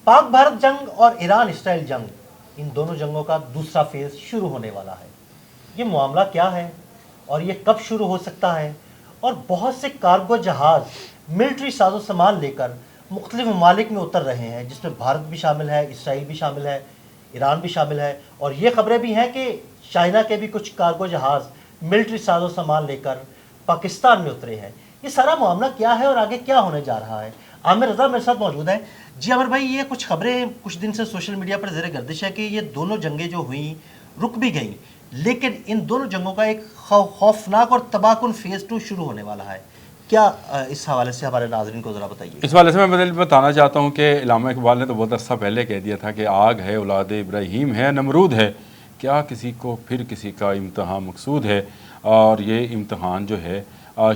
پاک بھارت جنگ اور ایران اسرائیل جنگ، ان دونوں جنگوں کا دوسرا فیز شروع ہونے والا ہے۔ یہ معاملہ کیا ہے اور یہ کب شروع ہو سکتا ہے؟ اور بہت سے کارگو جہاز ملٹری ساز و سامان لے کر مختلف ممالک میں اتر رہے ہیں، جس میں بھارت بھی شامل ہے، اسرائیل بھی شامل ہے، ایران بھی شامل ہے، اور یہ خبریں بھی ہیں کہ چائنا کے بھی کچھ کارگو جہاز ملٹری ساز و سامان لے کر پاکستان میں اترے ہیں۔ یہ سارا معاملہ کیا ہے اور آگے کیا ہونے جا رہا ہے؟ عامر رضا میرے ساتھ موجود ہیں۔ جی عامر بھائی، یہ کچھ خبریں کچھ دن سے سوشل میڈیا پر زیر گردش ہے کہ یہ دونوں جنگیں جو ہوئیں رک بھی گئیں، لیکن ان دونوں جنگوں کا ایک خوفناک اور تباہ کن فیز 2 شروع ہونے والا ہے۔ کیا اس حوالے سے ہمارے ناظرین کو ذرا بتائیے۔ اس حوالے سے میں بتانا چاہتا ہوں کہ علامہ اقبال نے تو بہت عرصہ پہلے کہہ دیا تھا کہ آگ ہے اولاد ابراہیم ہے نمرود ہے، کیا کسی کو پھر کسی کا امتحان مقصود ہے، اور یہ امتحان جو ہے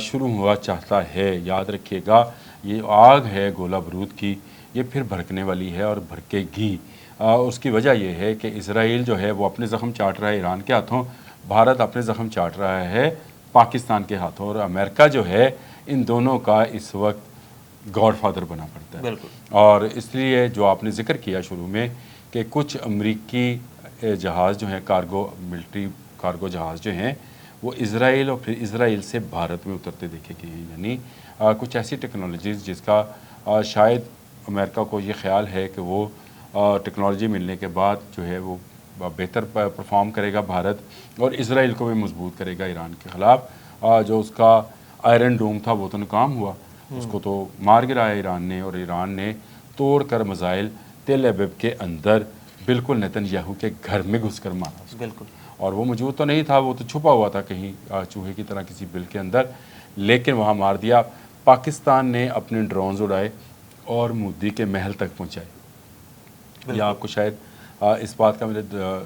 شروع ہوا چاہتا ہے۔ یاد رکھیے گا، یہ آگ ہے گولہ برود کی، یہ پھر بھڑکنے والی ہے اور بھڑکے گی۔ اس کی وجہ یہ ہے کہ اسرائیل جو ہے وہ اپنے زخم چاٹ رہا ہے ایران کے ہاتھوں، بھارت اپنے زخم چاٹ رہا ہے پاکستان کے ہاتھوں، اور امریکہ جو ہے ان دونوں کا اس وقت گاڈ فادر بنا پڑتا ہے۔ بالکل۔ اور اس لیے جو آپ نے ذکر کیا شروع میں کہ کچھ امریکی جہاز جو ہیں کارگو ملٹری کارگو جہاز جو ہیں وہ اسرائیل اور پھر اسرائیل سے بھارت میں اترتے دیکھے گئے ہیں، یعنی کچھ ایسی ٹیکنالوجیز جس کا شاید امریکہ کو یہ خیال ہے کہ وہ ٹیکنالوجی ملنے کے بعد جو ہے وہ بہتر پرفارم کرے گا بھارت، اور اسرائیل کو بھی مضبوط کرے گا ایران کے خلاف۔ جو اس کا آئرن ڈوم تھا وہ تو ناکام ہوا، اس کو تو مار گرایا ایران نے، اور ایران نے توڑ کر میزائل تل ابیب کے اندر بالکل نیتن یاہو کے گھر میں گھس کر مارا اس کو۔ بالکل۔ اور وہ موجود تو نہیں تھا، وہ تو چھپا ہوا تھا کہیں چوہے کی طرح کسی بل کے اندر، لیکن وہاں مار دیا۔ پاکستان نے اپنے ڈرونز اڑائے اور مودی کے محل تک پہنچائے۔ یا آپ کو شاید اس بات کا میرے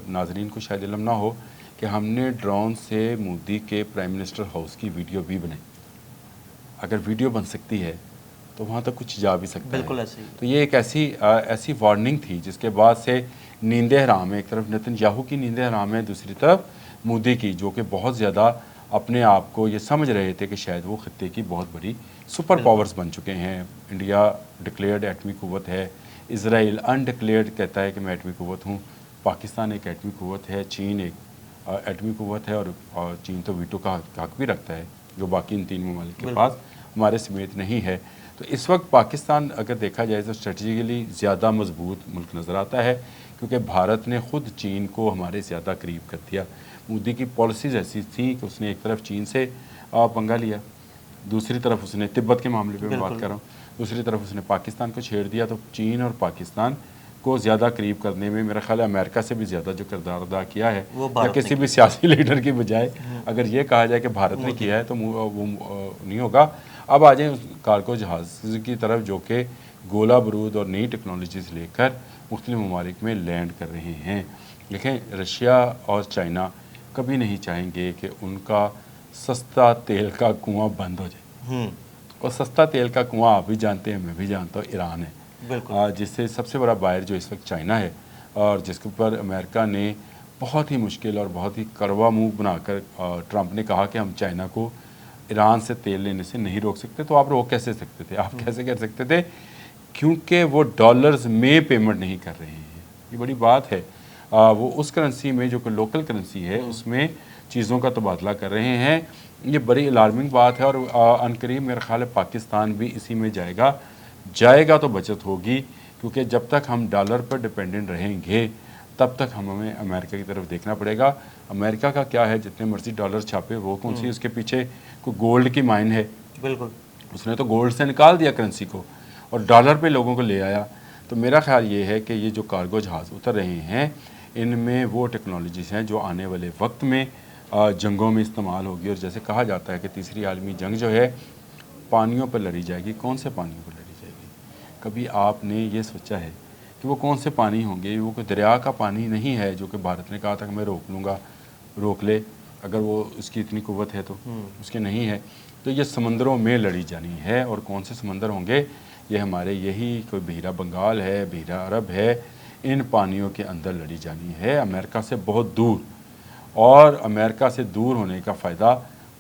ناظرین کو شاید علم نہ ہو کہ ہم نے ڈرون سے مودی کے پرائم منسٹر ہاؤس کی ویڈیو بھی بنائی۔ اگر ویڈیو بن سکتی ہے تو وہاں تک کچھ جا بھی سکتا ہے۔ بالکل ایسے ہی۔ تو یہ ایک ایسی وارننگ تھی جس کے بعد سے نیندیں حرام ہے، ایک طرف نیتن یاہو کی نیندیں حرام ہے، دوسری طرف مودی کی، جو کہ بہت زیادہ اپنے آپ کو یہ سمجھ رہے تھے کہ شاید وہ خطے کی بہت بڑی سپر پاورز بن چکے ہیں۔ انڈیا ڈکلیئرڈ ایٹمی قوت ہے، اسرائیل انڈکلیئرڈ کہتا ہے کہ میں ایٹمی قوت ہوں، پاکستان ایک ایٹمی قوت ہے، چین ایک ایٹمی قوت ہے، اور چین تو ویٹو کا حق بھی رکھتا ہے جو باقی ان تین ممالک کے پاس ہمارے سمیت نہیں ہے۔ تو اس وقت پاکستان اگر دیکھا جائے تو اسٹریٹجیکلی زیادہ مضبوط ملک نظر آتا ہے، کیونکہ بھارت نے خود چین کو ہمارے زیادہ قریب کر دیا۔ مودی کی پالیسیز ایسی تھیں کہ اس نے ایک طرف چین سے پنگا لیا، دوسری طرف اس نے تبت کے معاملے پہ میں بات کر رہا ہوں، دوسری طرف اس نے پاکستان کو چھیڑ دیا۔ تو چین اور پاکستان کو زیادہ قریب کرنے میں میرا خیال ہے امریکہ سے بھی زیادہ جو کردار ادا کیا ہے، یا کسی بھی سیاسی لیڈر کی بجائے اگر یہ کہا جائے کہ بھارت نے کیا ہے تو وہ نہیں ہوگا۔ اب آ جائیں کارگو جہاز کی طرف، جو کہ گولہ برود اور نئی ٹیکنالوجیز لے کر مختلف ممالک میں لینڈ کر رہے ہیں۔ دیکھیں، رشیا اور چائنا کبھی نہیں چاہیں گے کہ ان کا سستا تیل کا کنواں بند ہو جائے، اور سستا تیل کا کنواں آپ بھی جانتے ہیں، میں بھی جانتا ہوں، ایران ہے، جس سے سب سے بڑا بائر جو اس وقت چائنا ہے، اور جس کے اوپر امریکہ نے بہت ہی مشکل اور بہت ہی کروا منہ بنا کر ٹرمپ نے کہا کہ ہم چائنا کو ایران سے تیل لینے سے نہیں روک سکتے۔ تو آپ روک کیسے سکتے تھے؟ آپ کیسے کر سکتے تھے؟ کیونکہ وہ ڈالرز میں پیمنٹ نہیں کر رہے ہیں، یہ بڑی بات ہے۔ وہ اس کرنسی میں جو کہ لوکل کرنسی ہے اس میں چیزوں کا تبادلہ کر رہے ہیں۔ یہ بڑی الارمنگ بات ہے، اور عنقریب میرا خیال ہے پاکستان بھی اسی میں جائے گا تو بچت ہوگی، کیونکہ جب تک ہم ڈالر پر ڈپینڈنٹ رہیں گے تب تک ہمیں امریکہ کی طرف دیکھنا پڑے گا۔ امریکہ کا کیا ہے، جتنے مرضی ڈالر چھاپے، وہ کون سی اس کے پیچھے کوئی گولڈ کی مائن ہے؟ بالکل، اس نے تو گولڈ سے نکال دیا کرنسی کو اور ڈالر پہ لوگوں کو لے آیا۔ تو میرا خیال یہ ہے کہ یہ جو کارگو جہاز اتر رہے ہیں ان میں وہ ٹیکنالوجیز ہیں جو آنے والے وقت میں جنگوں میں استعمال ہوگی، اور جیسے کہا جاتا ہے کہ تیسری عالمی جنگ جو ہے پانیوں پر لڑی جائے گی۔ کون سے پانیوں پر لڑی جائے گی؟ کبھی آپ نے یہ سوچا ہے کہ وہ کون سے پانی ہوں گے؟ وہ کوئی دریا کا پانی نہیں ہے جو کہ بھارت نے کہا تھا کہ میں روک لوں گا، روک لے اگر وہ اس کی اتنی قوت ہے تو، اس کے نہیں ہے۔ تو یہ سمندروں میں لڑی جانی ہے، اور کون سے سمندر ہوں گے؟ یہ ہمارے یہی کوئی بحیرہ بنگال ہے، بحیرہ عرب ہے، ان پانیوں کے اندر لڑی جانی ہے، امریکہ سے بہت دور۔ اور امریکہ سے دور ہونے کا فائدہ